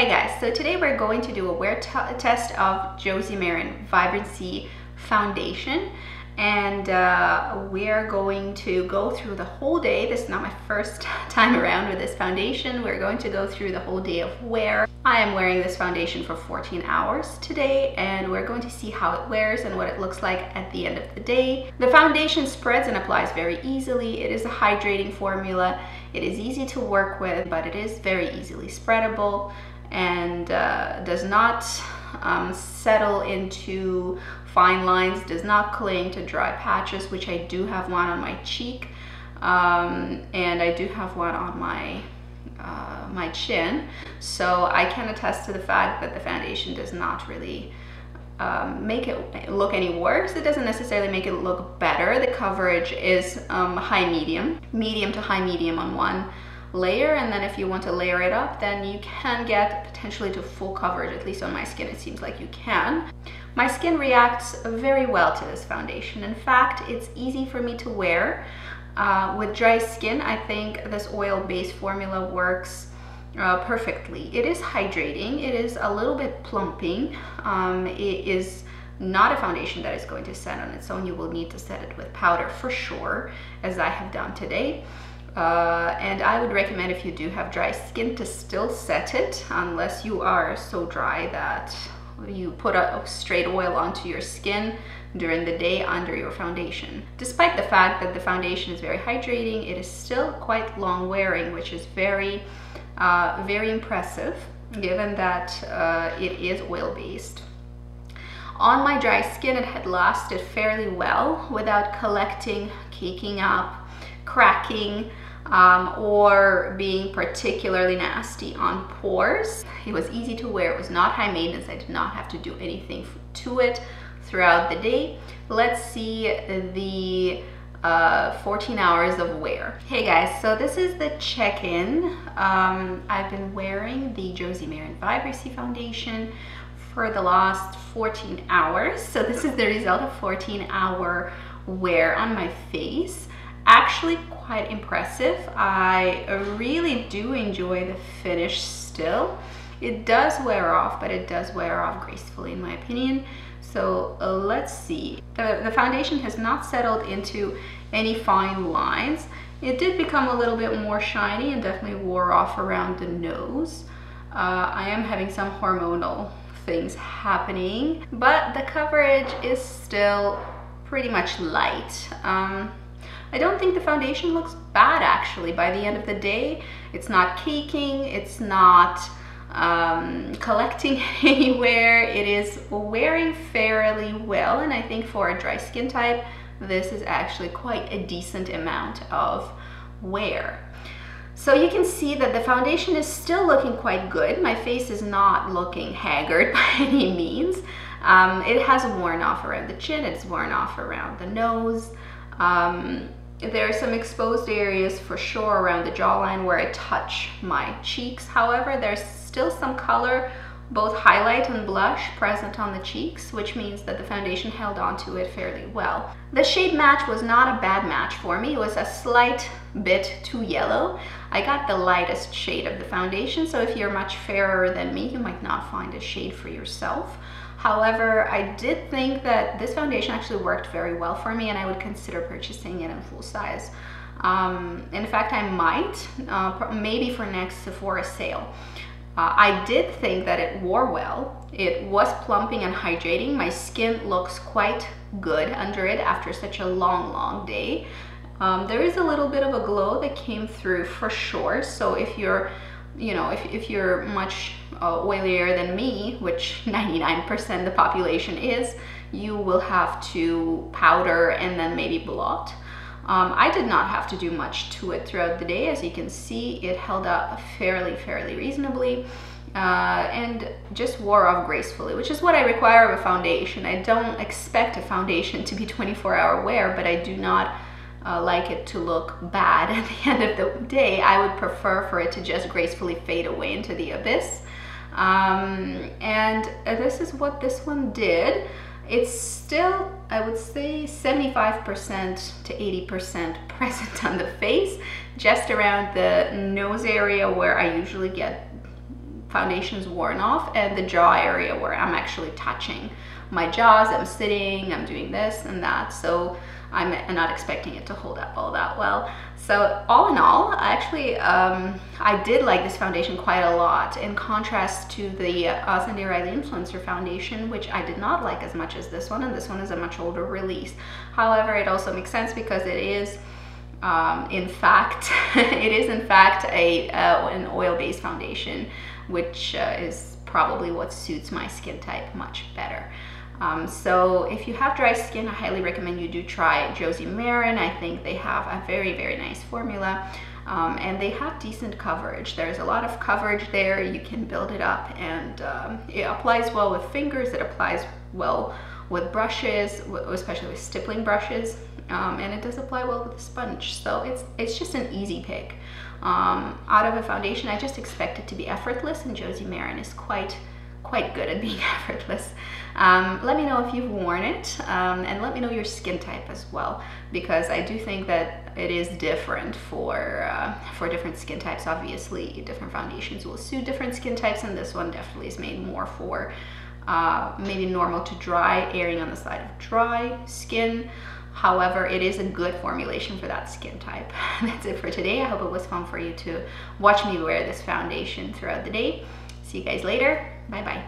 Hey guys, so today we're going to do a wear test of Josie Maran Vibrancy foundation, and we're going to go through the whole day. This is not my first time around with this foundation. We're going to go through the whole day of wear. I am wearing this foundation for 14 hours today, and we're going to see how it wears and what it looks like at the end of the day. The foundation spreads and applies very easily. It is a hydrating formula. It is easy to work with, but it is very easily spreadable and does not settle into fine lines, does not cling to dry patches, which I do have one on my cheek, and I do have one on my my chin. So I can attest to the fact that the foundation does not really make it look any worse. It doesn't necessarily make it look better. The coverage is high medium to high medium on one layer, and then if you want to layer it up, then you can get potentially to full coverage. At least on my skin it seems like you can. My skin reacts very well to this foundation. In fact, it's easy for me to wear. With dry skin, I think this oil-based formula works perfectly. It is hydrating, it is a little bit plumping. It is not a foundation that is going to set on its own. You will need to set it with powder for sure, as I have done today. And I would recommend, if you do have dry skin, to still set it, unless you are so dry that you put a straight oil onto your skin during the day under your foundation. Despite the fact that the foundation is very hydrating, it is still quite long wearing, which is very impressive given that it is oil-based. On my dry skin, it had lasted fairly well without collecting, caking up, cracking, or being particularly nasty on pores. It was easy to wear. It was not high maintenance. I did not have to do anything to it throughout the day. Let's see the 14 hours of wear. Hey guys, so this is the check-in. I've been wearing the Josie Maran Vibrancy foundation for the last 14 hours. So this is the result of 14-hour wear on my face. Actually quite impressive. I really do enjoy the finish still. It does wear off, but it does wear off gracefully in my opinion. So let's see. The foundation has not settled into any fine lines. It did become a little bit more shiny and definitely wore off around the nose. I am having some hormonal things happening, but the coverage is still pretty much light. I don't think the foundation looks bad actually. By the end of the day, it's not caking, it's not collecting anywhere. It is wearing fairly well, and I think for a dry skin type, this is actually quite a decent amount of wear. So you can see that the foundation is still looking quite good. My face is not looking haggard by any means. It has worn off around the chin, it's worn off around the nose. There are some exposed areas for sure around the jawline where I touch my cheeks. However, there's still some color, both highlight and blush, present on the cheeks, which means that the foundation held on to it fairly well. The shade match was not a bad match for me. It was a slight bit too yellow. I got the lightest shade of the foundation, so if you're much fairer than me, you might not find a shade for yourself. However, I did think that this foundation actually worked very well for me, and I would consider purchasing it in full size. In fact, I might, maybe for next Sephora sale. I did think that it wore well. It was plumping and hydrating. My skin looks quite good under it after such a long day. There is a little bit of a glow that came through for sure. So if you're if you're much oilier than me, which 99% of the population is, you will have to powder and then maybe blot. I did not have to do much to it throughout the day. As you can see, it held up fairly reasonably, and just wore off gracefully, which is what I require of a foundation. I don't expect a foundation to be 24-hour wear, but I do not like it to look bad at the end of the day. I would prefer for it to just gracefully fade away into the abyss. And this is what this one did. It's still, I would say, 75% to 80% present on the face, just around the nose area where I usually get foundation's worn off, and the jaw area where I'm actually touching my jaws, I'm sitting, I'm doing this and that, so I'm not expecting it to hold up all that well. So all in all, actually, I did like this foundation quite a lot, in contrast to the Cindy Riley Influencer foundation, which I did not like as much as this one, and this one is a much older release. However, it also makes sense because it is in fact an oil-based foundation, which is probably what suits my skin type much better. So if you have dry skin, I highly recommend you do try Josie Maran. I think they have a very, very nice formula, and they have decent coverage. There's a lot of coverage there. You can build it up, and it applies well with fingers. It applies well with brushes, especially with stippling brushes, and it does apply well with a sponge. So it's just an easy pick. Out of a foundation, I just expect it to be effortless, and Josie Maran is quite good at being effortless. Let me know if you've worn it, and let me know your skin type as well, because I do think that it is different for different skin types. Obviously, different foundations will suit different skin types, and this one definitely is made more for maybe normal to dry, erring on the side of dry skin. However, it is a good formulation for that skin type. That's it for today. I hope it was fun for you to watch me wear this foundation throughout the day. See you guys later. Bye bye.